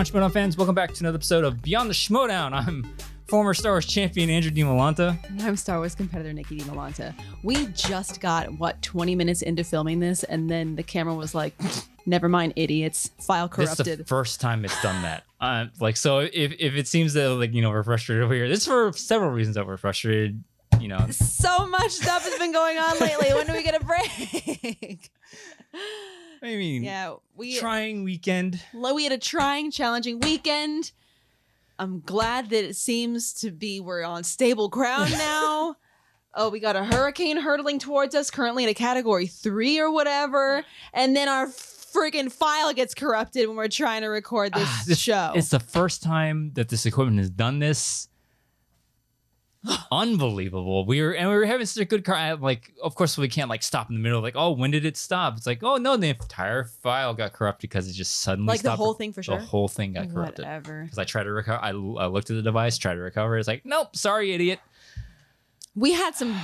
on, Schmoedown fans? Welcome back to another episode of Beyond the Schmoedown. I'm former Star Wars champion Andrew Dimalanta. And I'm Star Wars competitor Nicki Dimalanta. We just got, 20 minutes into filming this, and then the camera was like, never mind, idiots. File corrupted. This is the first time it's done that. So if it seems that, we're frustrated over here, this is for several reasons that we're frustrated, So much stuff has been going on lately. When do we get a break? I mean, trying weekend. We had a trying, challenging weekend. I'm glad that it seems to be we're on stable ground now. Oh, we got a hurricane hurtling towards us, currently in a category 3 or whatever. And then our freaking file gets corrupted when we're trying to record this show. It's the first time that this equipment has done this. Unbelievable. We were having such a good car. Of course we can't stop in the middle. When did it stop? It's oh no, the entire file got corrupted because it just suddenly stopped. The whole thing for sure. The whole thing got corrupted. Whatever. Because I tried to recover. I looked at the device, tried to recover. It's nope, sorry, idiot. We had some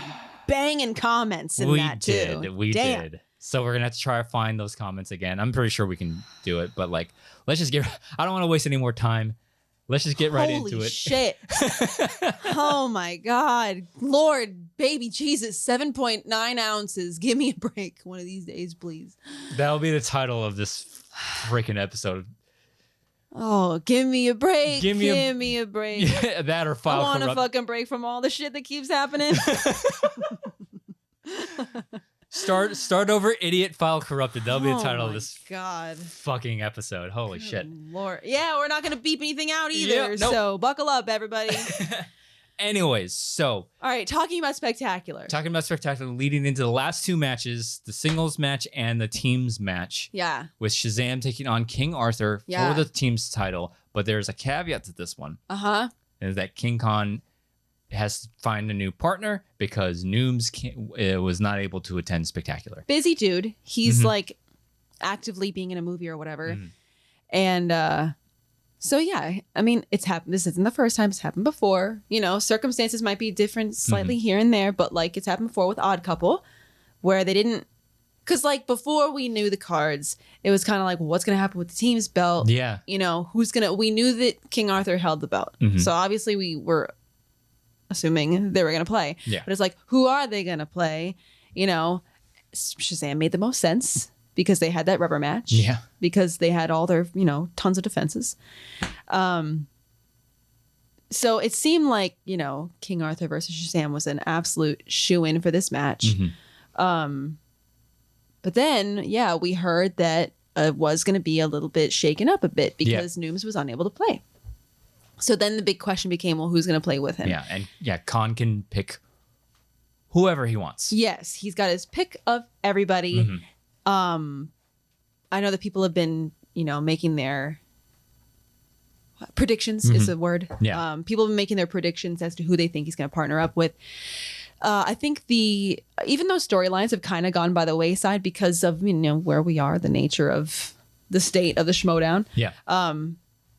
banging comments in that too. We did. So we're gonna have to try to find those comments again. I'm pretty sure we can do it, but let's just I don't want to waste any more time. Let's just get right into it. Holy shit. Oh my God. Lord, baby Jesus, 7.9 ounces. Give me a break one of these days, please. That'll be the title of this freaking episode. Oh, give me a break. Give me a break. Yeah, that or file I want a fucking break from all the shit that keeps happening. Start over, idiot, file corrupted. That'll be the title of this fucking episode. Holy shit. Lord. Yeah, we're not going to beep anything out either. Yeah, nope. So buckle up, everybody. Anyways, so. All right, talking about Spectacular, leading into the last two matches, the singles match and the teams match. Yeah. With Shazam taking on King Arthur for the team's title. But there's a caveat to this one. Uh-huh. Is that King Khan has to find a new partner because Nooms was not able to attend Spectacular. Busy dude. He's actively being in a movie or whatever. And so yeah, I mean, it's happened. This isn't the first time. It's happened before. Circumstances might be different slightly here and there, but it's happened before with Odd Couple where they didn't, because before we knew the cards, it was kind of what's going to happen with the team's belt? Yeah. We knew that King Arthur held the belt. So obviously we were assuming they were going to play. Yeah. But it's who are they going to play? Shazam made the most sense because they had that rubber match. Yeah. Because they had all their, tons of defenses. So it seemed like, King Arthur versus Shazam was an absolute shoo-in for this match. But then, we heard that it was going to be a little bit shaken up a bit because Nooms was unable to play. So then the big question became, well, who's going to play with him? Yeah, and Khan can pick whoever he wants. Yes, he's got his pick of everybody. I know that people have been, making their predictions is the word. Yeah. People have been making their predictions as to who they think he's going to partner up with. I think even though storylines have kind of gone by the wayside because of, where we are, the nature of the state of the Schmoedown. Yeah.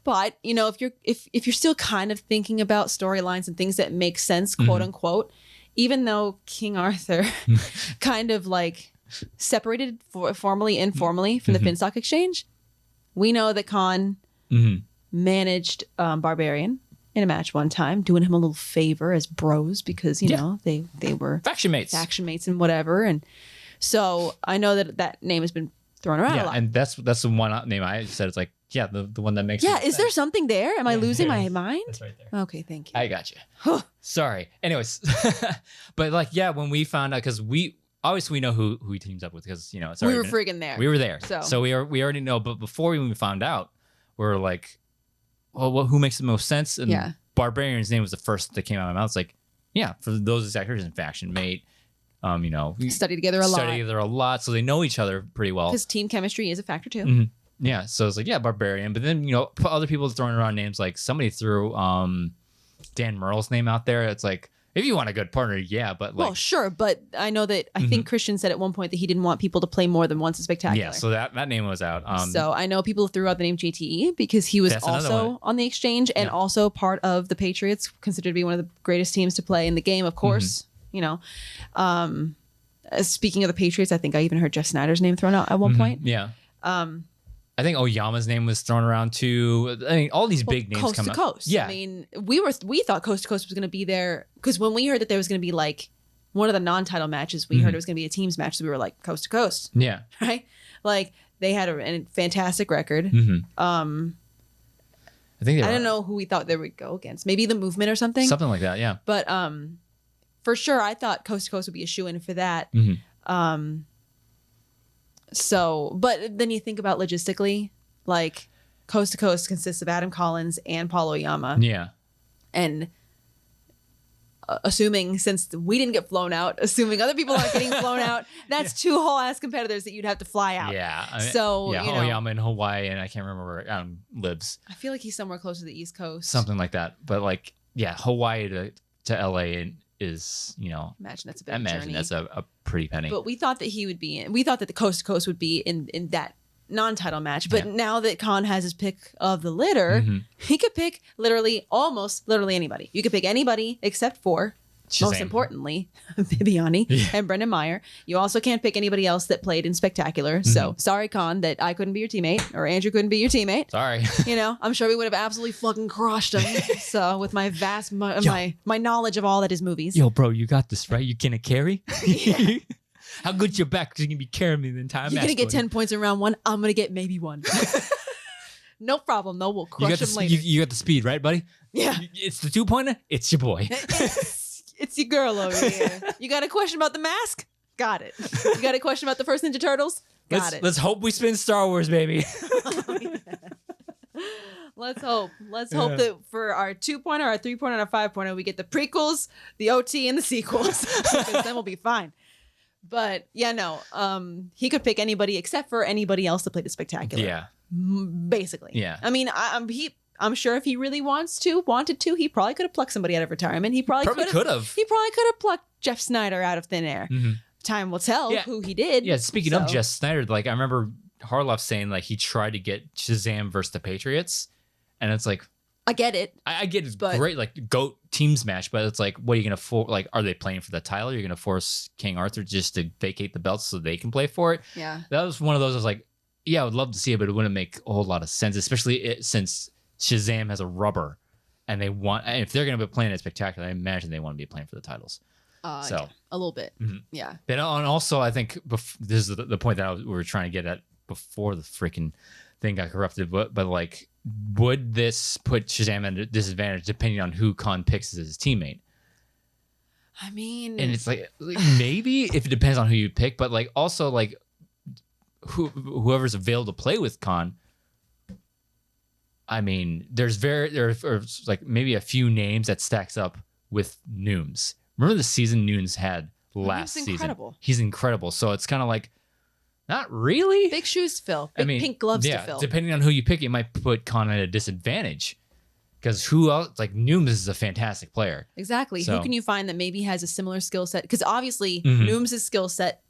But, if you're still kind of thinking about storylines and things that make sense, quote unquote, even though King Arthur kind of separated formally, informally from the Finstock Exchange, we know that Khan managed Barbarian in a match one time, doing him a little favor as bros because, they were faction mates and whatever. And so I know that name has been thrown around a lot. And that's the one name I said. It's the one that makes sense. Is there something there? Am I losing my mind? That's right there. Okay, thank you. I got you. Sorry. Anyways, but when we found out, because we know who he teams up with because we were friggin' there. We were there, so we already know. But before we even found out, we were well, who makes the most sense? And Barbarian's name was the first that came out of my mouth. It's for those exact reasons, faction mate. We study together a lot, so they know each other pretty well. Because team chemistry is a factor too. Yeah, so it's Barbarian, but then other people throwing around names somebody threw Dan Murrell's name out there. It's if you want a good partner, but well, sure, but I know that I think Christian said at one point that he didn't want people to play more than once in Spectacular. Yeah, so that name was out. So I know people threw out the name JTE because he was also on the exchange and also part of the Patriots, considered to be one of the greatest teams to play in the game, of course. Speaking of the Patriots, I think I even heard Jeff Snyder's name thrown out at one point. Yeah. I think Oyama's name was thrown around too. I mean, all these big names coast come to out. coast. Yeah. I mean, we thought coast to coast was going to be there because when we heard that there was going to be like one of the non-title matches, we heard it was going to be a teams match. So we were like, coast to coast. Yeah. Right. Like they had a fantastic record. I think I don't know who we thought they would go against. Maybe the Movement or something. Something like that. Yeah. But for sure, I thought coast to coast would be a shoe-in for that. So, but then you think about logistically, like coast to coast consists of Adam Collins and Paul Oyama. Yeah. And assuming, since we didn't get flown out, assuming other people aren't getting flown out, that's two whole ass competitors that you'd have to fly out. Yeah. I mean, so, yeah, you know, Oyama in Hawaii, and I can't remember where Adam lives. I feel like he's somewhere close to the East Coast. Something like that. But like, yeah, Hawaii to LA is, you know, imagine that's a bit journey. That's a pretty penny. But we thought that he would be in, we thought that the coast to coast would be in that non-title match. But now that Khan has his pick of the litter, he could pick almost literally anybody. You could pick anybody except for, most importantly, Bibiani and Brendan Meyer. You also can't pick anybody else that played in Spectacular. So sorry, Khan, that I couldn't be your teammate or Andrew couldn't be your teammate. Sorry. You know, I'm sure we would have absolutely fucking crushed him. So with my vast, my knowledge of all that is movies. Yo, bro, you got this, right? You gonna carry? How good's your back? Because you can be carrying me the entire match. You're going to get 10 points in round 1. I'm going to get maybe 1. No problem. No, we'll crush him later. You got the speed, right, buddy? Yeah. It's the 2-pointer. It's your boy. It's your girl over here. You got a question about the mask? Got it. You got a question about the first Ninja Turtles? Got it. Let's hope we spin Star Wars, baby. Let's hope. Let's hope that for our 2-pointer, our 3-pointer, and our 5-pointer, we get the prequels, the OT, and the sequels. Because then we'll be fine. But yeah, no. He could pick anybody except for anybody else to play the Spectacular. Yeah. Basically. Yeah. I mean, I'm sure if he really wanted to, he probably could have plucked somebody out of retirement. He probably could have. He probably could have plucked Jeff Snyder out of thin air. Time will tell who he did. Yeah. Speaking of Jeff Snyder, like I remember Harloff saying like he tried to get Shazam versus the Patriots, and it's like I get it. I get it's great, like GOAT teams match, but it's like, what are you gonna force? Like, are they playing for the title? You're gonna force King Arthur just to vacate the belts so they can play for it? Yeah. That was one of those. I was like, yeah, I would love to see it, but it wouldn't make a whole lot of sense, especially since Shazam has a rubber, and if they're gonna be playing it Spectacular, I imagine they want to be playing for the titles. Yeah, a little bit. Yeah. But and also, I think this is the point that we were trying to get at before the freaking thing got corrupted. But like, would this put Shazam at a disadvantage depending on who Khan picks as his teammate? I mean, and it's like maybe if it depends on who you pick, but like also like whoever's available to play with Khan. I mean, there are like maybe a few names that stacks up with Nooms. Remember the season Nooms had last season? He's incredible. So it's kind of like, not really. Big shoes to fill. Big pink gloves to fill. Depending on who you pick, it might put Khan at a disadvantage. Because who else? Like Nooms is a fantastic player. Exactly. So, who can you find that maybe has a similar skill set? Because obviously Nooms' skill set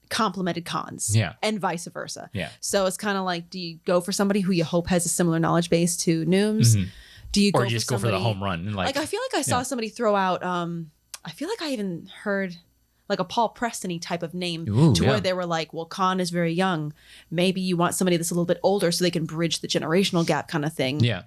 complemented Khan's. Yeah. And vice versa. Yeah. So it's kind of like, do you go for somebody who you hope has a similar knowledge base to Nooms? Do you go just go for the home run? Like I feel like I saw somebody throw out. I feel like I even heard like a Paul Preston-y type of name where they were like, well, Khan is very young. Maybe you want somebody that's a little bit older so they can bridge the generational gap kind of thing. Yeah.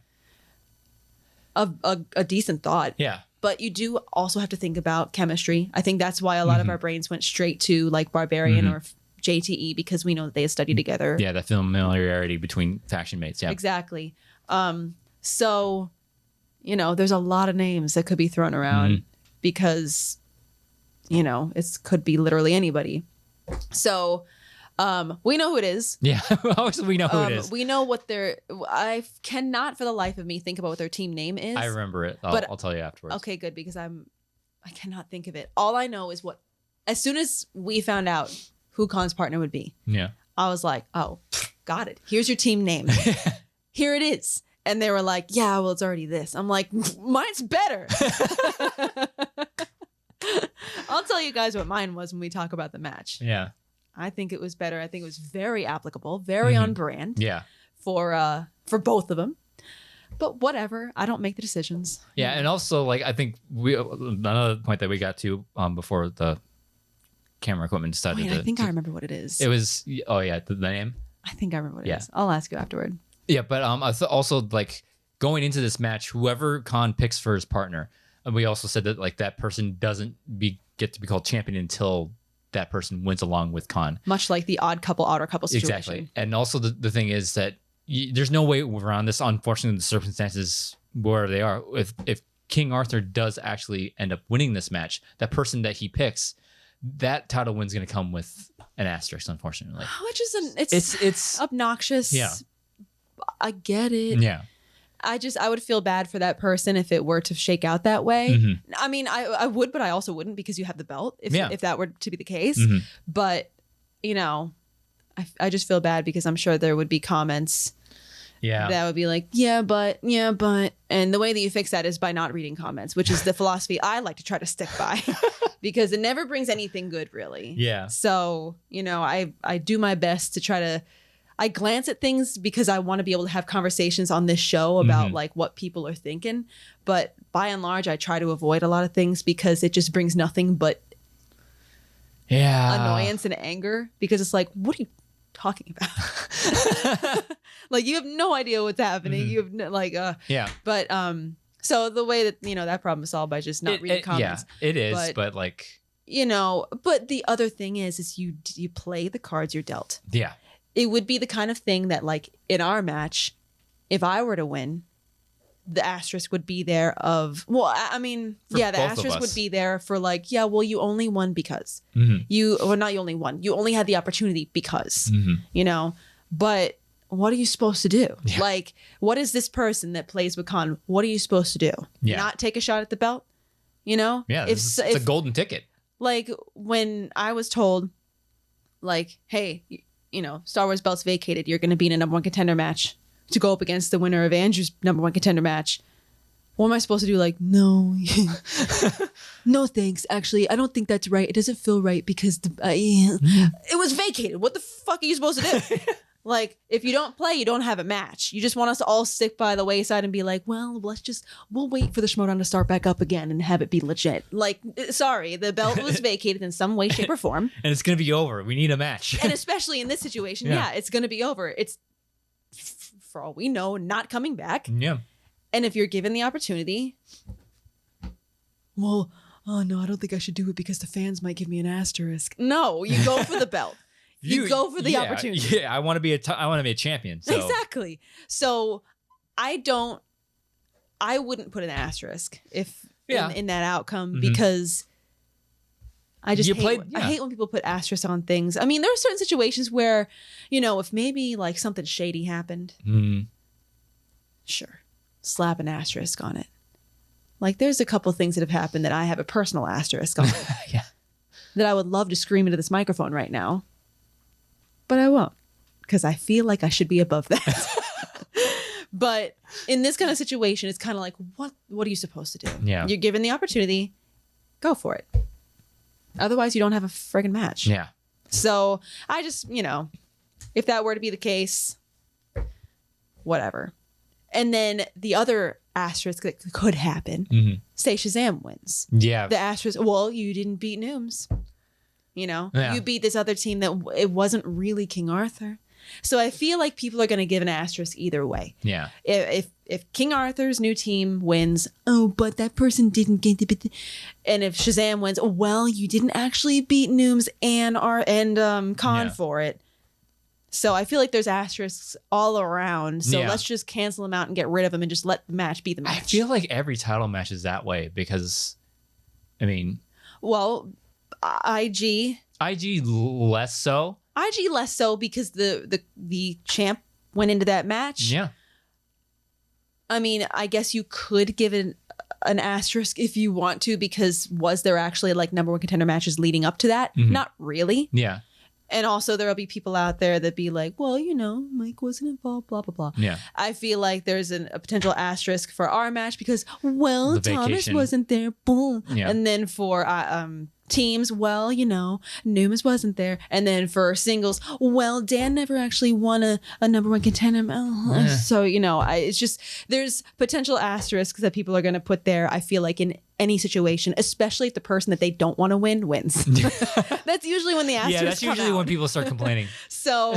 A decent thought. Yeah. But you do also have to think about chemistry. I think that's why a lot of our brains went straight to like Barbarian or JTE because we know that they had studied together. Yeah, that familiarity between faction mates. Yeah. Exactly. So, you know, there's a lot of names that could be thrown around because, you know, it could be literally anybody. So we know who it is. Yeah, we know who it is. We know what I cannot for the life of me think about what their team name is. I remember it. I'll tell you afterwards. Okay, good, because I cannot think of it. All I know is as soon as we found out who Khan's partner would be, I was like, oh, got it. Here's your team name. Here it is. And they were like, yeah, well, it's already this. I'm like, mine's better. I'll tell you guys what mine was when we talk about the match. Yeah. I think it was better. I think it was very applicable, very on brand. Yeah. For both of them. But whatever. I don't make the decisions. Yeah, and also like I think another point that we got to before the camera equipment decided I think I remember what it is. It was the name. I think I remember what it is. I'll ask you afterward. Yeah, but also like going into this match, whoever Khan picks for his partner, and we also said that like that person doesn't get to be called champion until that person wins along with Khan. Much like the odd couple situation. Exactly. And also the thing is that there's no way around this. Unfortunately, the circumstances where they are, if King Arthur does actually end up winning this match, that person that he picks, that title win's going to come with an asterisk, unfortunately. Which is it's obnoxious. Yeah. I get it. Yeah. I would feel bad for that person if it were to shake out that way. Mm-hmm. I mean, I would, but I also wouldn't because you have the belt if that were to be the case. Mm-hmm. But, you know, I just feel bad because I'm sure there would be comments that would be like, yeah, but. And the way that you fix that is by not reading comments, which is the philosophy I like to try to stick by because it never brings anything good, really. Yeah. So, you know, I do my best to try to. I glance at things because I want to be able to have conversations on this show about like what people are thinking. But by and large, I try to avoid a lot of things because it just brings nothing but annoyance and anger because it's like, what are you talking about? Like, you have no idea what's happening. You have But so the way that, you know, that problem is solved by just not reading comments. Yeah, it is. But like, you know, but the other thing is you play the cards you're dealt. Yeah. It would be the kind of thing that, like, in our match, if I were to win, the asterisk would be there of, well, I mean, the asterisk would be there for like, yeah, well, you only won because not you only won. You only had the opportunity because, you know, but what are you supposed to do? Yeah. Like, what is this person that plays with Khan? What are you supposed to do? Yeah. Not take a shot at the belt? You know? Yeah, it's a golden ticket. Like, when I was told, like, hey, you know, Star Wars belt's vacated. You're going to be in a number one contender match to go up against the winner of Andrew's number one contender match. What am I supposed to do? Like, no, no, thanks. Actually, I don't think that's right. It doesn't feel right because it was vacated. What the fuck are you supposed to do? Like, if you don't play, you don't have a match. You just want us to all stick by the wayside and be like, well, we'll wait for the Schmoedown to start back up again and have it be legit. Like, sorry, the belt was vacated in some way, shape, or form. And it's going to be over. We need a match. And especially in this situation, it's going to be over. It's, for all we know, not coming back. Yeah. And if you're given the opportunity, well, oh no, I don't think I should do it because the fans might give me an asterisk. No, you go for the belt. You go for the opportunity. Yeah, I want to be a champion. So. Exactly. So I wouldn't put an asterisk in that outcome because I just I hate when people put asterisks on things. I mean, there are certain situations where, you know, if maybe like something shady happened, sure, slap an asterisk on it. Like, there's a couple things that have happened that I have a personal asterisk on that I would love to scream into this microphone right now. But I won't, because I feel like I should be above that. But in this kind of situation, it's kind of like, what are you supposed to do? Yeah. You're given the opportunity, go for it. Otherwise, you don't have a friggin' match. Yeah. So I just, you know, if that were to be the case, whatever. And then the other asterisk that could happen, say Shazam wins. Yeah. The asterisk, well, you didn't beat Nooms. You know, you beat this other team that it wasn't really King Arthur. So I feel like people are going to give an asterisk either way. Yeah. If King Arthur's new team wins, oh, but that person didn't get the. And if Shazam wins, oh, well, you didn't actually beat Nooms and Khan for it. So I feel like there's asterisks all around. So let's just cancel them out and get rid of them and just let the match be the match. I feel like every title match is that way because, I mean, well. IG less so. IG less so because the champ went into that match. Yeah. I mean, I guess you could give it an asterisk if you want to, because was there actually like number one contender matches leading up to that? Not really. Yeah. And also there'll be people out there that be like, well, you know, Mike wasn't involved, blah, blah, blah. Yeah. I feel like there's a potential asterisk for our match because, well, Thomas wasn't there. Boom. Yeah. And then for teams, well, Newman's wasn't there. And then for singles, well, Dan never actually won a number one contender. So, it's just, there's potential asterisks that people are going to put there, I feel like, in any situation, especially if the person that they don't want to win wins. That's usually when the asterisks that's usually when people start complaining. So,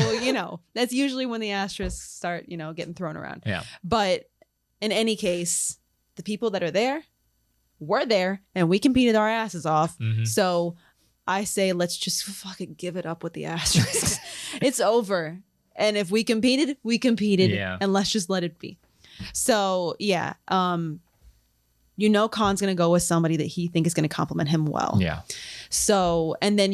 that's usually when the asterisks start, getting thrown around. Yeah. But in any case, the people that are there, we're there, and we competed our asses off. Mm-hmm. So I say, let's just fucking give it up with the asterisks. It's over. And if we competed, we competed. Yeah. And let's just let it be. So, yeah. Khan's going to go with somebody that he thinks is going to compliment him well. Yeah. So, and then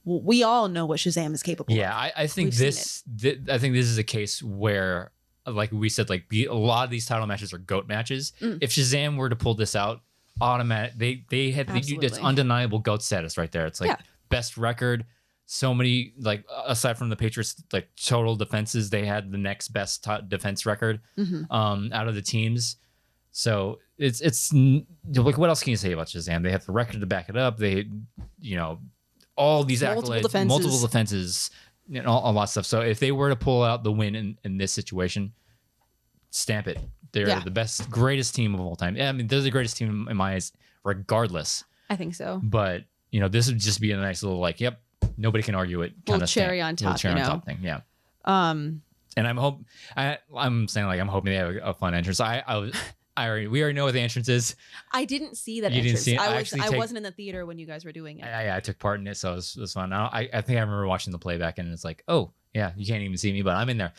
we all know what Shazam is capable of. Yeah, I think I think this is a case where, like we said, like a lot of these title matches are GOAT matches. If Shazam were to pull this out, automatic that's undeniable GOAT status right there. It's like best record. So many, like, aside from the Patriots, like total defenses, they had the next best defense record out of the teams. So it's like, what else can you say about Shazam? They have the record to back it up. They, all these accolades, multiple defenses, all that stuff. So if they were to pull out the win in this situation, stamp it. They're the best, greatest team of all time. Yeah, I mean, they're the greatest team in my eyes, regardless. I think so. But this would just be a nice little, like, yep, nobody can argue it. Little cherry on top, cherry on top thing. Yeah. And I'm saying, like, I'm hoping they have a fun entrance. We already know what the entrance is. I didn't see that you entrance. Didn't see it? I wasn't in the theater when you guys were doing it. I took part in it, so it was fun. I think I remember watching the playback, and it's like, oh yeah, you can't even see me, but I'm in there.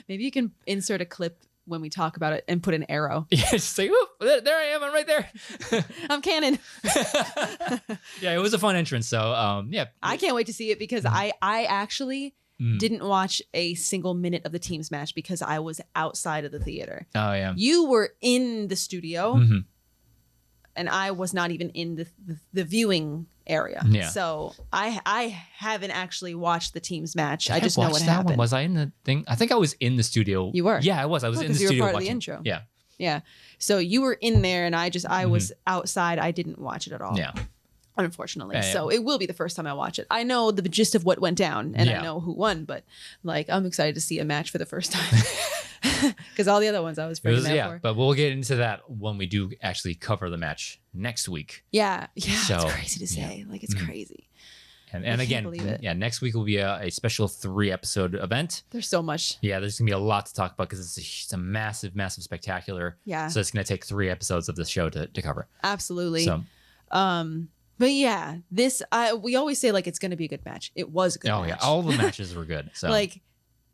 Maybe you can insert a clip when we talk about it and put an arrow. Yeah, just say, whoop, there I am. I'm right there. I'm canon. Yeah, it was a fun entrance. So yeah, I can't wait to see it because I actually didn't watch a single minute of the team's match because I was outside of the theater. Oh yeah, you were in the studio, and I was not even in the viewing area. Yeah. So I haven't actually watched the team's match. I just know what happened. Was I in the thing? I think I was in the studio. You were? Yeah, I was. I was in the studio. You were part watching. of the intro. Yeah. Yeah. So you were in there, and I was outside. I didn't watch it at all. Yeah. Unfortunately. So it will be the first time I watch it. I know the gist of what went down, and I know who won, but like, I'm excited to see a match for the first time. Because all the other ones I was freaking out for. But we'll get into that when we do actually cover the match next week. Yeah. So, it's crazy to say. Like, it's crazy. And again, next week will be a special 3-episode event. There's so much. Yeah, there's gonna be a lot to talk about because it's a massive, massive spectacular. Yeah. So it's gonna take 3 episodes of the show to cover. Absolutely. So, but yeah, we always say like it's gonna be a good match. It was a good match. Oh yeah, all the matches were good. So like,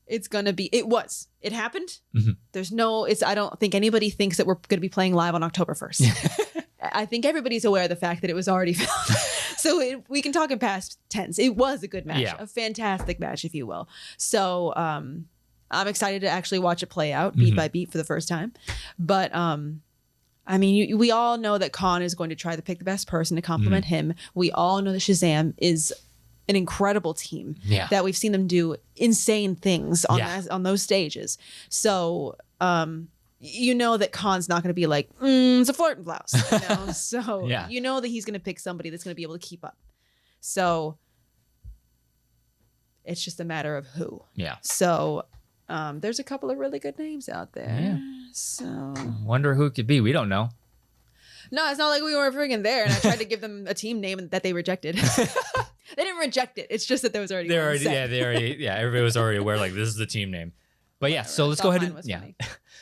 it's gonna be. It happened. Mm-hmm. There's no. I don't think anybody thinks that we're gonna be playing live on October 1st. I think everybody's aware of the fact that it was already filmed. So we can talk in past tense. It was a good match, a fantastic match, if you will. So I'm excited to actually watch it play out beat by beat for the first time. But I mean, we all know that Khan is going to try to pick the best person to compliment him. We all know that Shazam is an incredible team. Yeah. That we've seen them do insane things on those stages. So you know that Khan's not going to be like, it's a flirt and blouse. So you know that he's going to pick somebody that's going to be able to keep up. So it's just a matter of who. Yeah. So there's a couple of really good names out there. Yeah. So wonder who it could be. We don't know. No, it's not like we were friggin' there and I tried to give them a team name that they rejected. They didn't reject it. It's just that there was already everybody was already aware, like, this is the team name. But yeah, so let's go ahead and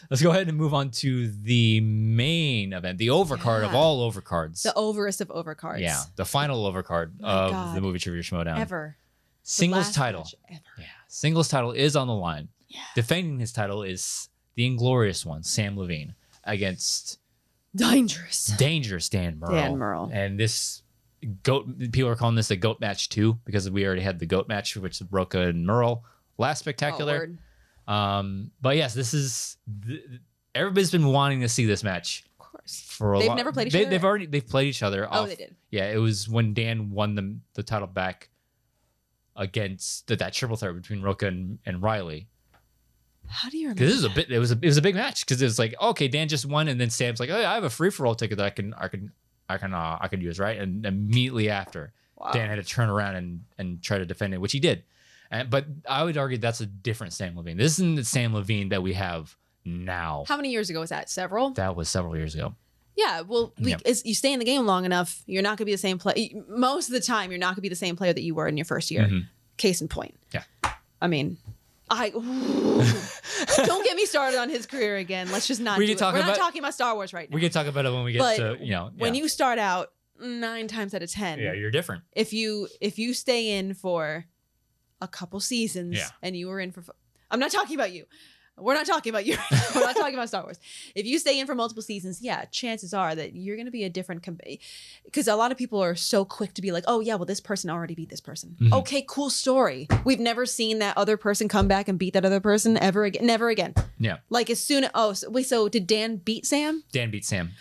let's go ahead and move on to the main event, the overcard of all overcards. The overest of overcards. Yeah, the final overcard of the movie trivia Schmoedown. Ever. Singles title. Ever. Yeah, singles title is on the line. Yeah. Defending his title is the inglorious one, Sam Levine, against dangerous Dan Murrell. And this GOAT, people are calling this a GOAT match too, because we already had the GOAT match, which is Roca and Murrell last spectacular. But yes, this is everybody's been wanting to see this match. Of course. They've never played each other. They've played each other. Oh, they did. Yeah, it was when Dan won the title back against that triple threat between Roca and Riley. How do you remember? This is it was a big match because it was like, okay, Dan just won, and then Sam's like, oh yeah, I have a free for all ticket that I can I can do this, right? And immediately after, Dan had to turn around and try to defend it, which he did. But I would argue that's a different Sam Levine. This isn't the Sam Levine that we have now. How many years ago was that? Several? That was several years ago. Yeah, well, you stay in the game long enough, you're not going to be the same player. Most of the time, you're not going to be the same player that you were in your first year. Case in point. Yeah. I mean, don't get me started on his career again. Let's just not. We're not talking about Star Wars right now. We can talk about it when we get to when you start out 9 times out of 10. Yeah, you're different. If you stay in for a couple seasons and you were in for, I'm not talking about you. We're not talking about you. We're not talking about Star Wars. If you stay in for multiple seasons, chances are that you're going to be a different, because a lot of people are so quick to be like, oh yeah, well this person already beat this person. Okay, cool story. We've never seen that other person come back and beat that other person ever again. Never again. Yeah. Like as soon as, so did Dan beat Sam? Dan beat Sam.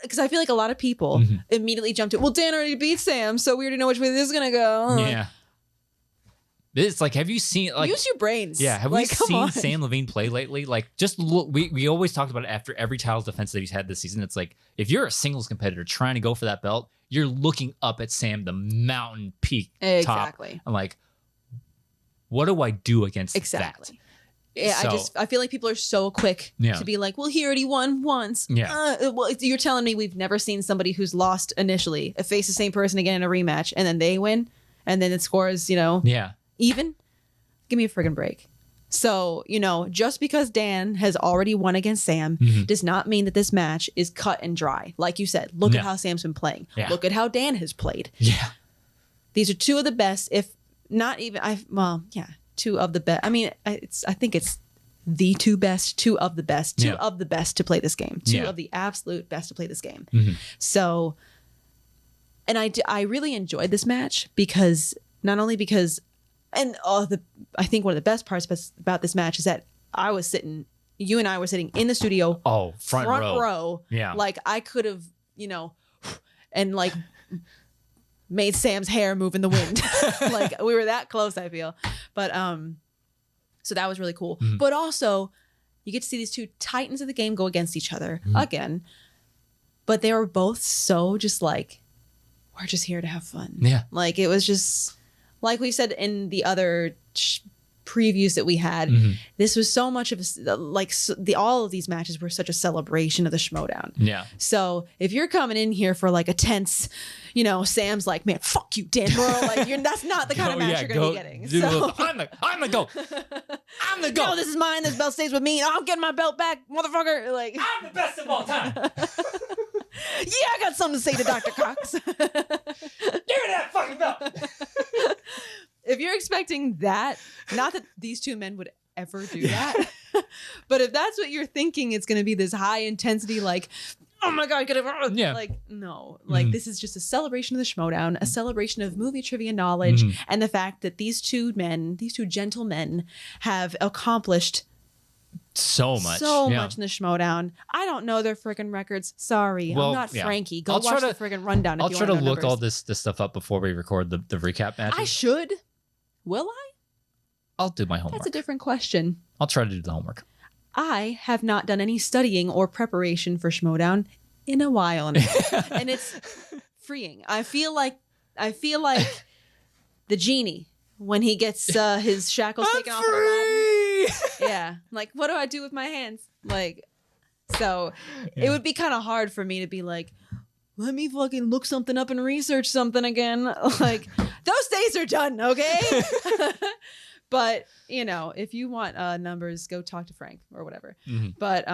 Because I feel like a lot of people immediately jumped to, well, Dan already beat Sam, so we already know which way this is going to go. Yeah. It's like, have you seen, like, use your brains? Yeah, have we seen Sam Levine play lately? Like, just look, we always talked about it after every titles defense that he's had this season. It's like, if you're a singles competitor trying to go for that belt, you're looking up at Sam, the mountain peak top. I'm like, what do I do against that? Yeah, so, I feel like people are so quick to be like, well, he already won once. Yeah. Well, you're telling me we've never seen somebody who's lost initially face the same person again in a rematch, and then they win, and then it scores, even? Give me a friggin' break. So, just because Dan has already won against Sam does not mean that this match is cut and dry. Like you said, look at how Sam's been playing. Yeah. Look at how Dan has played. Yeah. These are two of the best, if not even, two of the best. I mean, I think it's the two best, two of the best to play this game. Two of the absolute best to play this game. So, and I really enjoyed this match because, not only because, and I think one of the best parts about this match is that you and I were sitting in the studio. Oh, front row. Yeah. Like I could have, and like made Sam's hair move in the wind. Like we were that close, I feel. But so that was really cool. But also you get to see these two titans of the game go against each other again. But they were both so just like, we're just here to have fun. Yeah. Like it was just, like we said in the other previews that we had, this was so much of all of these matches were such a celebration of the Schmoedown. Yeah. So if you're coming in here for like a tense, Sam's like, man, fuck you, Dan Murrow. Like that's not the kind of match you're gonna be getting. So I'm the GOAT. I'm the GOAT. No, this is mine. This belt stays with me. I'm getting my belt back, motherfucker. Like I'm the best of all time. Yeah, I got something to say to Dr. Cox. Give me that fucking belt. If you're expecting that, not that these two men would ever do that, but if that's what you're thinking, it's going to be this high intensity, like, oh my God, like, no, like this is just a celebration of the Schmoedown, a celebration of movie trivia knowledge, and the fact that these two gentlemen have accomplished so much in the Schmoedown. I don't know their friggin' records. Sorry, I'm not Frankie. Go watch the friggin' rundown. I'll try to look all this stuff up before we record the recap matches. I should. Will I? I'll do my homework. That's a different question. I'll try to do the homework. I have not done any studying or preparation for Schmoedown in a while now, and it's freeing. I feel like the genie when he gets his shackles taken off. Yeah, like what do I do with my hands? Like, so it would be kind of hard for me to be like, let me fucking look something up and research something again. Like those days are done, okay? But if you want numbers, go talk to Frank or whatever. But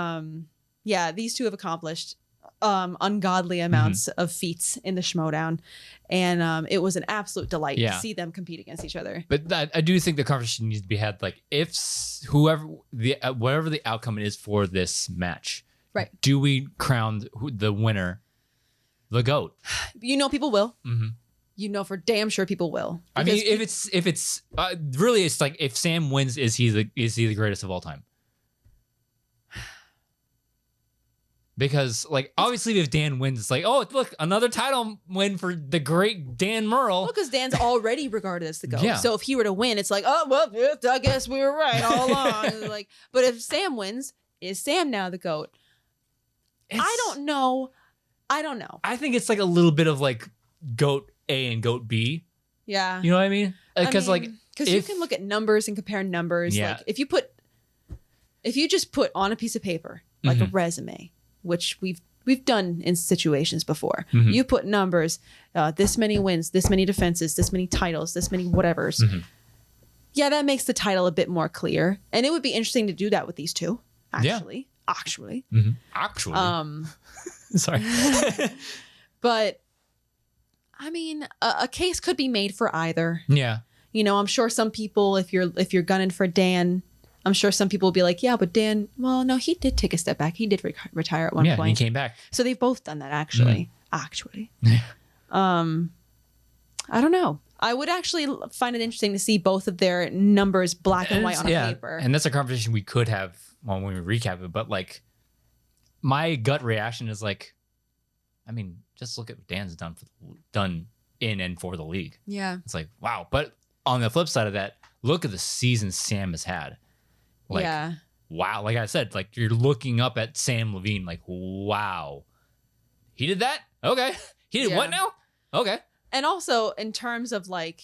these two have accomplished ungodly amounts of feats in the Schmoedown, and it was an absolute delight to see them compete against each other. But I do think the conversation needs to be had, like, if whatever the outcome is for this match, right? Do we crown the winner the GOAT? People will. For damn sure people will. I mean, if it's really, it's like if Sam wins, is he the greatest of all time? Because, like, obviously if Dan wins, it's like, oh, look, another title win for the great Dan Murrell. Well, because Dan's already regarded as the GOAT. Yeah. So if he were to win, it's like, oh, well, I guess we were right all along. Like, but if Sam wins, is Sam now the GOAT? I don't know. I don't know. I think it's like a little bit of like goat A and goat B. Yeah. You know what I mean? Because you can look at numbers and compare numbers. Yeah. Like if you just put on a piece of paper, like a resume, which we've done in situations before, you put numbers, this many wins, this many defenses, this many titles, this many whatevers. Yeah, that makes the title a bit more clear. And it would be interesting to do that with these two, actually. Yeah. Actually. Sorry. But I mean, a case could be made for either. Yeah. You know, I'm sure some people, if you're gunning for Dan, I'm sure some people will be like, yeah, but Dan, well, no, he did take a step back. He did retire at one point. Yeah, he came back. So they've both done that, actually. I don't know. I would actually find it interesting to see both of their numbers black and white on a paper. And that's a conversation we could have when we recap it. But like, my gut reaction is like, I mean, just look at what Dan's done in and for the league. Yeah. It's like, wow. But on the flip side of that, look at the season Sam has had. Like, wow. Like I said, like you're looking up at Sam Levine, like, wow. He did that? Okay. He did what now? Okay. And also in terms of like,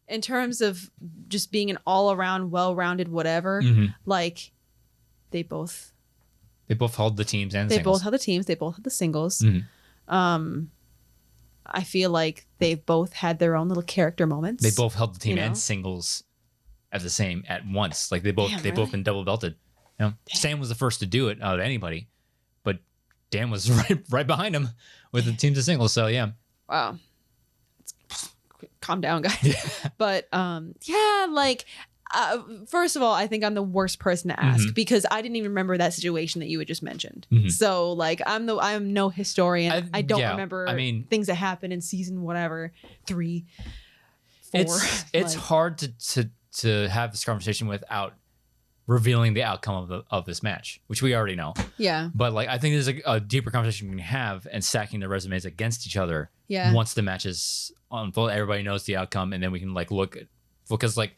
in terms of just being an all around, well-rounded, whatever, like they both held the teams and they singles. both held the teams. They both had the singles. I feel like they've both had their own little character moments. They both held the team and singles at once. Like they both been double belted. You know, Sam was the first to do it out of anybody, but Dan was right behind him with the teams of singles. So yeah. Wow. Calm down, guys. Yeah. But like first of all, I think I'm the worst person to ask because I didn't even remember that situation that you had just mentioned. So like I'm no historian. I don't remember things that happened in season whatever 3, 4. It's hard to have this conversation without revealing the outcome of this match, which we already know. Yeah. But like I think there's a deeper conversation we can have and stacking the resumes against each other. Yeah. Once the matches unfold, everybody knows the outcome, and then we can like look at, because like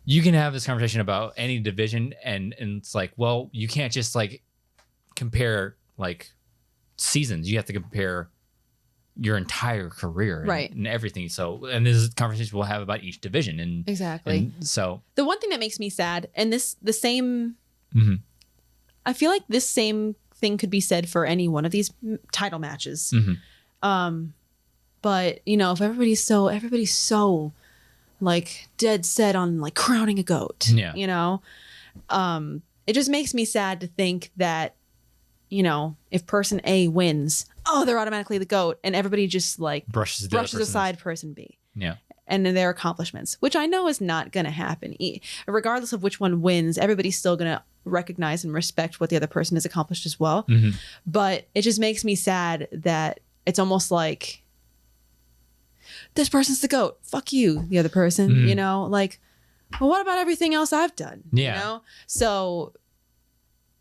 you can have this conversation about any division and it's like, well, you can't just like compare like seasons. You have to compare your entire career and everything. So, and this is a conversation we'll have about each division. And exactly. And so the one thing that makes me sad, and the same, I feel like this same thing could be said for any one of these title matches. But you know, if everybody's so like dead set on like crowning a goat, you know, it just makes me sad to think that, you know, if person A wins, they're automatically the GOAT, and everybody just like brushes aside person B. Yeah. And their accomplishments, which I know is not going to happen. Regardless of which one wins, everybody's still going to recognize and respect what the other person has accomplished as well. But it just makes me sad that it's almost like, this person's the GOAT. Fuck you, the other person, you know? Like, well, what about everything else I've done? Yeah. You know? So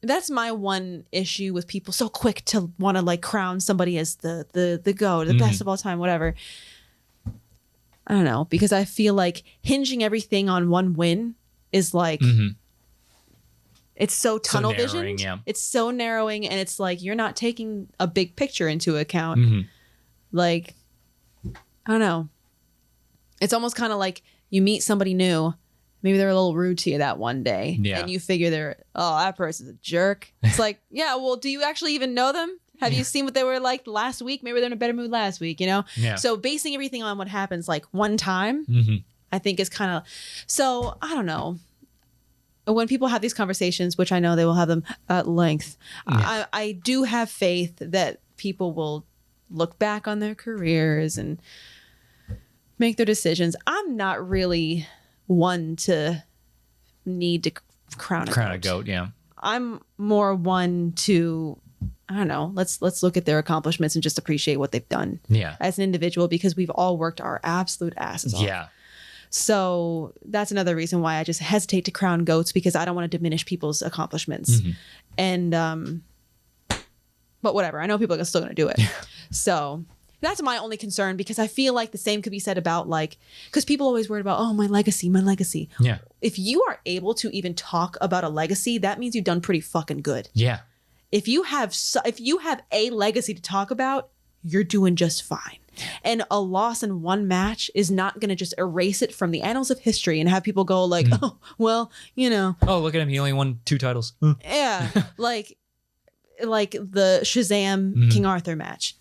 that's my one issue with people so quick to want to like crown somebody as the GOAT, the best of all time, whatever. I don't know, because I feel like hinging everything on one win is like, it's so tunnel vision. Yeah. It's so narrowing, and it's like you're not taking a big picture into account. Like, I don't know. It's almost kind of like you meet somebody new. Maybe they're a little rude to you that one day. Yeah. And you figure that person's a jerk. It's like, yeah, well, do you actually even know them? Have you seen what they were like last week? Maybe they're in a better mood last week, you know? Yeah. So basing everything on what happens like one time, I think is kind of, so I don't know. When people have these conversations, which I know they will have them at length, I do have faith that people will look back on their careers and make their decisions. I'm not really one to need to crown a goat. Yeah. I'm more one to, I don't know, let's look at their accomplishments and just appreciate what they've done as an individual, because we've all worked our absolute asses off. Yeah. So that's another reason why I just hesitate to crown goats, because I don't want to diminish people's accomplishments. And but whatever, I know people are still going to do it. So that's my only concern, because I feel like the same could be said about like, because people always worried about, my legacy. If you are able to even talk about a legacy, that means you've done pretty fucking good. Yeah. if you have a legacy to talk about, you're doing just fine. And a loss in one match is not going to just erase it from the annals of history and have people go like, oh, well, Oh, look at him. He only won 2 titles. Yeah. like the Shazam King Arthur match.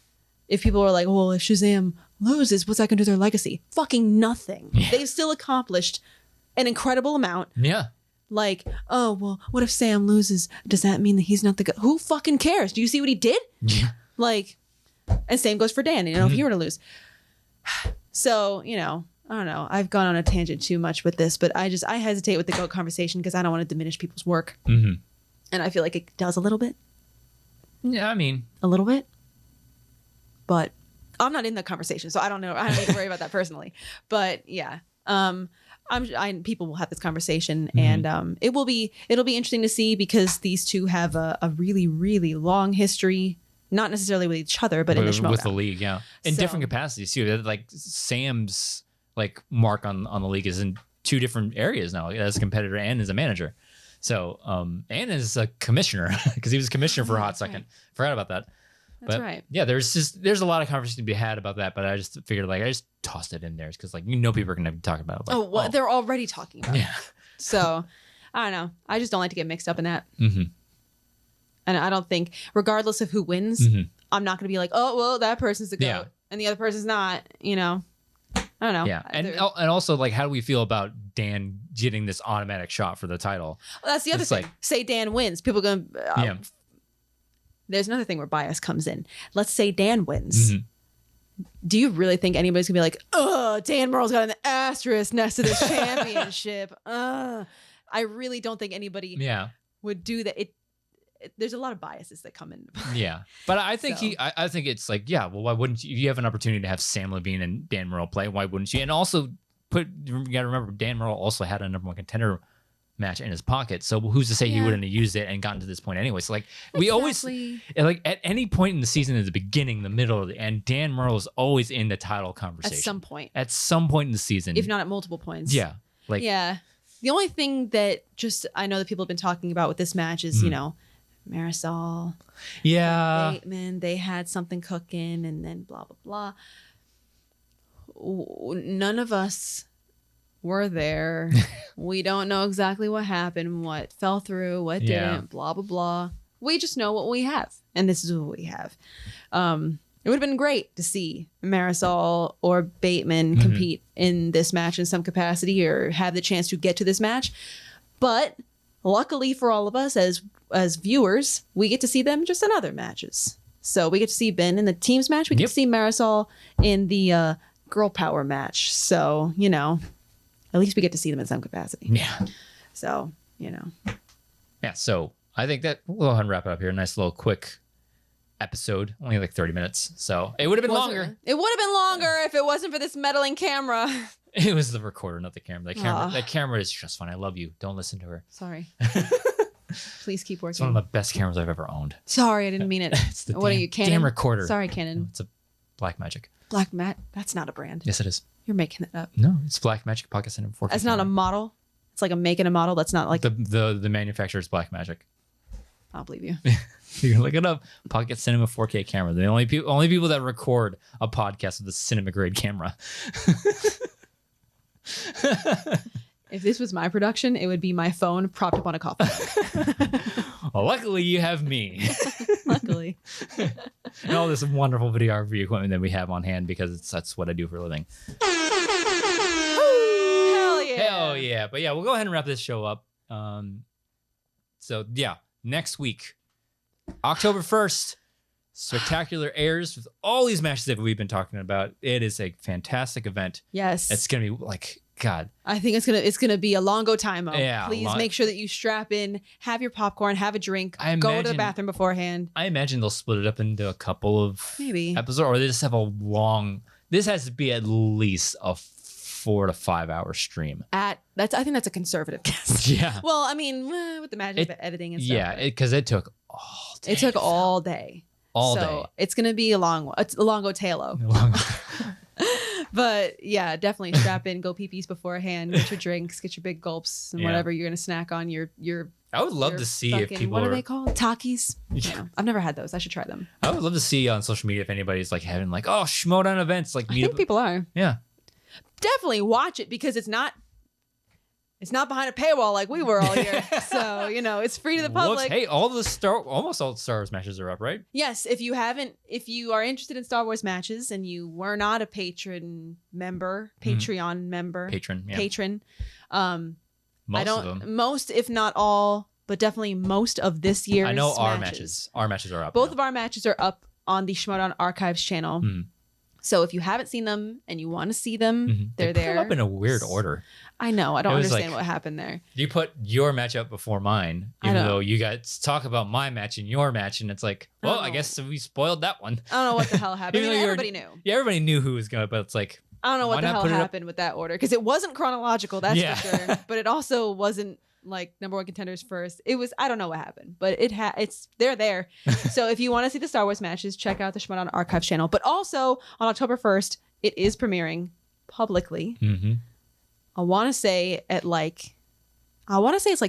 If people are like, well, if Shazam loses, what's that going to do to their legacy? Fucking nothing. Yeah. They've still accomplished an incredible amount. Yeah. Like, oh, well, what if Sam loses? Does that mean that he's not the guy? Who fucking cares? Do you see what he did? Yeah. Like, and same goes for Dan, if you were to lose. So, I don't know. I've gone on a tangent too much with this, but I hesitate with the GOAT conversation because I don't want to diminish people's work. And I feel like it does a little bit. Yeah, I mean. A little bit. But I'm not in the conversation, so I don't know. I don't need to worry about that personally. But yeah. People will have this conversation, and it'll be interesting to see because these two have a really, really long history, not necessarily with each other, but in the Schmoedown. With the league, yeah, in different capacities too. Like Sam's mark on the league is in 2 different areas now, as a competitor and as a manager. So and as a commissioner because he was a commissioner for a hot second. Forgot about that. That's right. Yeah, there's a lot of conversation to be had about that, but I just figured I just tossed it in there because people are gonna be talking about it. Like, they're already talking about it. So I don't know. I just don't like to get mixed up in that. And I don't think, regardless of who wins, I'm not gonna be like, oh well, that person's the GOAT and the other person's not. I don't know. Yeah, and also how do we feel about Dan getting this automatic shot for the title? Well, that's the other thing. Say Dan wins, people are gonna. There's another thing where bias comes in. Let's say Dan wins. Do you really think anybody's gonna be like, oh, Dan Murrell's got an asterisk next to this championship? I really don't think anybody would do that. There's a lot of biases that come in. Yeah, but I think I think it's well, why wouldn't you? You have an opportunity to have Sam Levine and Dan Murrell play. Why wouldn't you? And also you got to remember, Dan Murrell also had a #1 contender match in his pocket. So who's to say he wouldn't have used it and gotten to this point anyway? So we always at any point in the season, at the beginning, the middle, the end, Dan Murrell is always in the title conversation. At some point in the season. If not at multiple points. Yeah. The only thing that I know that people have been talking about with this match is, Marisol. Yeah. Bateman, they had something cooking and then blah, blah, blah. None of us were there. We don't know exactly what happened, what fell through, what didn't, blah, blah, blah. We just know what we have. And this is what we have. It would have been great to see Marisol or Bateman compete in this match in some capacity or have the chance to get to this match. But luckily for all of us as viewers, we get to see them just in other matches. So we get to see Ben in the teams match. We get to see Marisol in the girl power match. So, at least we get to see them in some capacity. Yeah. So, Yeah, so I think that we'll go ahead and wrap it up here. A nice little quick episode, only 30 minutes. So it would have been longer. It would have been longer if it wasn't for this meddling camera. It was the recorder, not the camera. That camera is just fine. I love you. Don't listen to her. Sorry. Please keep working. It's one of the best cameras I've ever owned. Sorry, I didn't mean it. It's the what are you, Canon? Damn recorder. Sorry, Canon. It's a Blackmagic. That's not a brand. Yes, it is. You're making it up. No, it's Blackmagic Pocket Cinema 4K. That's not a model. It's like a make and a model. That's not like the manufacturer's Blackmagic. I'll believe you. You can look it up. Pocket Cinema 4K camera. The only people that record a podcast with a cinema grade camera. If this was my production, it would be my phone propped up on a coffee. Well, luckily you have me. Luckily. And all this wonderful videography equipment that we have on hand because that's what I do for a living. Hell yeah. Hell yeah. But yeah, we'll go ahead and wrap this show up. So yeah, next week, October 1st, Spectacular airs with all these matches that we've been talking about. It is a fantastic event. Yes. It's going to be God. I think it's gonna be a longo time. Yeah, please make sure that you strap in, have your popcorn, have a drink, go to the bathroom beforehand. I imagine they'll split it up into a couple of maybe episodes, or they just have a long. This has to be at least a 4 to 5 hour stream. I think that's a conservative guess. Yeah. Well, I mean, with the magic of editing and stuff. Yeah, because it took all day. It took all day. All day. So it's gonna be a longo talo. But yeah, definitely strap in, go pee-pees beforehand, get your drinks, get your big gulps and whatever you're gonna snack on. Your I would love to see fucking, if people what are they called? Takis? Yeah. I've never had those. I should try them. I would love to see on social media if anybody's like having like, oh, Schmoedown events, like I think people are. Yeah. Definitely watch it because it's not behind a paywall like we were all year. So, it's free to the public. Hey, almost all the Star Wars matches are up, right? Yes, if you are interested in Star Wars matches and you were not a Patreon member, Most of them. Most, if not all, but definitely most of this year's I know our matches. Our matches are up. Both of our matches are up on the Schmoedown Archives channel. So if you haven't seen them and you want to see them, they're they there. Put them up in a weird order. I know. I don't understand what happened there. You put your match up before mine, even though you guys talk about my match and your match, and it's like, well, I guess we spoiled that one. I don't know what the hell happened. Everybody knew. Yeah, everybody knew who was going, but it's like, I don't know what the hell happened with that order because it wasn't chronological, that's for sure. But it also wasn't like number one contenders first. It was, I don't know what happened, but they're there. So if you want to see the Star Wars matches, check out the Schmoedown Archive channel. But also on October 1st, it is premiering publicly. I want to say it's like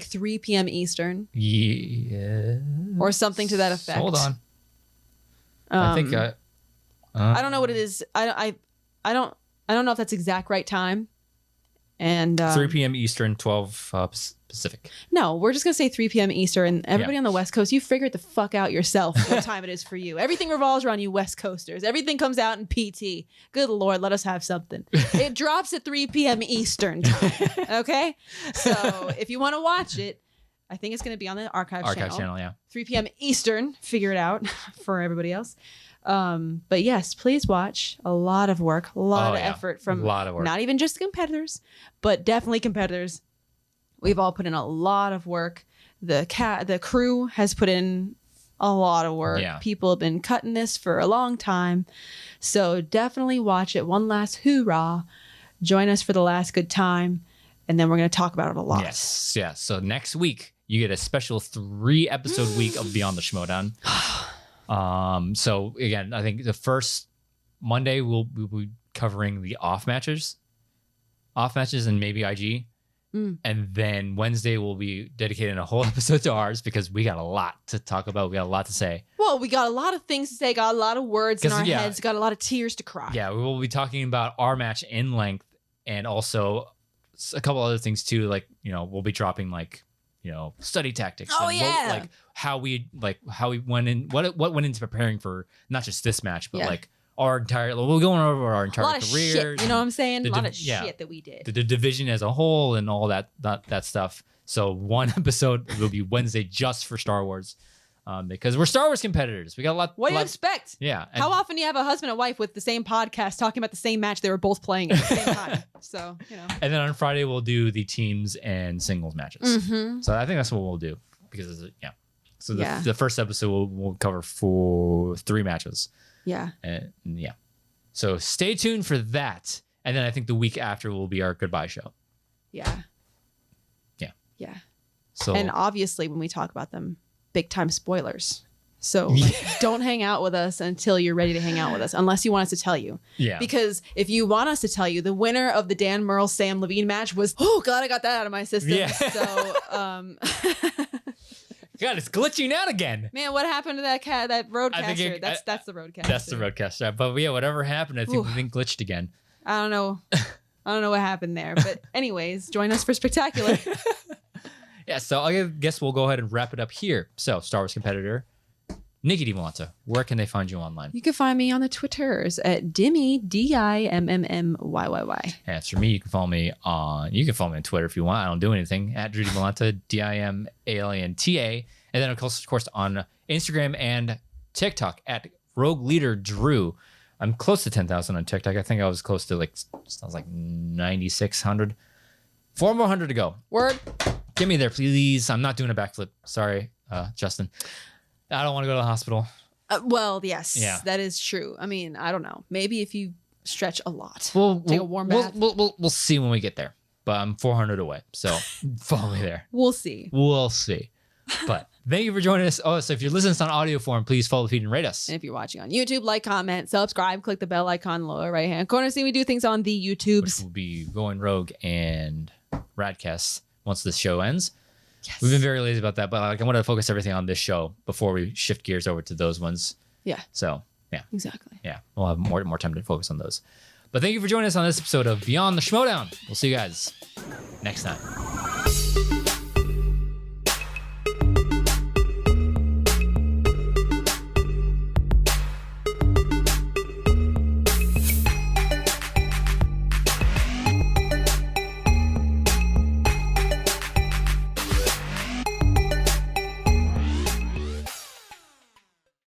3 p.m. Eastern. Yeah. Or something to that effect. Hold on. I think I don't know what it is. I don't know if that's exact right time. And 3 p.m. Eastern, 12 Pacific. No, we're just gonna say 3 p.m. Eastern. And everybody on the West Coast, you figure it the fuck out yourself what time it is for you. Everything revolves around you West Coasters. Everything comes out in PT. Good Lord, let us have something. It drops at 3 p.m. Eastern time. Okay, so if you want to watch it, I think it's gonna be on the archive channel. Yeah. 3 p.m. Eastern. Figure it out for everybody else. But yes, please watch. A lot of work, a lot of effort from not even just competitors, but definitely competitors. We've all put in a lot of work. The crew has put in a lot of work. Yeah. People have been cutting this for a long time. So definitely watch it. One last hoorah. Join us for the last good time. And then we're going to talk about it a lot. Yes. Yeah. So next week, you get a special 3-episode week of Beyond the Schmoedown. So again, I think the first Monday we'll be covering the off matches and maybe IG. And then Wednesday we'll be dedicating a whole episode to ours because we got a lot to talk about. We got a lot to say. Well, we got a lot of things to say, got a lot of words in our heads, got a lot of tears to cry. Yeah, we will be talking about our match in length and also a couple other things too. Like, we'll be dropping study tactics. Oh, and how we went in, what went into preparing for not just this match, but our entire, we're going over our entire career. Shit, you know what I'm saying? A lot of shit that we did. The division as a whole and all that stuff. So one episode will be Wednesday just for Star Wars. Because we're Star Wars competitors. We got a lot. What do you expect? Yeah. How often do you have a husband and wife with the same podcast talking about the same match they were both playing at the same time? So, And then on Friday, we'll do the teams and singles matches. So I think that's what we'll do. Because, So the first episode we'll cover 3 matches. Yeah. So stay tuned for that. And then I think the week after will be our goodbye show. Yeah. So, and obviously when we talk about them, big time spoilers. So don't hang out with us until you're ready to hang out with us, unless you want us to tell you. Yeah. Because if you want us to tell you, the winner of the Dan Merle Sam Levine match was, oh God, I got that out of my system. Yeah. So God, it's glitching out again. Man, what happened to that roadcaster? That's the roadcaster. That's the roadcaster. But yeah, whatever happened, I think the thing glitched again. I don't know. I don't know what happened there. But anyways, join us for Spectacular. Yeah, so I guess we'll go ahead and wrap it up here. So, Star Wars competitor, Nicki Dimalanta, where can they find you online? You can find me on the Twitters at Dimmy, DIMMMYYY. As for me, you can follow me on Twitter if you want. I don't do anything, at Drew Dimalanta, DIMALANTA. And then, of course, on Instagram and TikTok at Rogue Leader Drew. I'm close to 10,000 on TikTok. I think I was close to 9,600. 4 more hundred to go. Word. Get me there, please. I'm not doing a backflip. Sorry, Justin. I don't want to go to the hospital. Well, yes. Yeah. That is true. I mean, I don't know. Maybe if you stretch a lot. We'll take a warm bath. We'll see when we get there. But I'm 400 away. So follow me there. We'll see. We'll see. But Thank you for joining us. Oh, so if you're listening to this on audio form, please follow the feed and rate us. And if you're watching on YouTube, like, comment, subscribe, click the bell icon lower right hand corner. See, we do things on the YouTubes. Which will be Going Rogue and Radcast once this show ends. Yes. We've been very lazy about that, but like, I want to focus everything on this show before we shift gears over to those ones. Yeah. So, yeah. Exactly. Yeah. We'll have more time to focus on those. But thank you for joining us on this episode of Beyond the Schmoedown. We'll see you guys next time.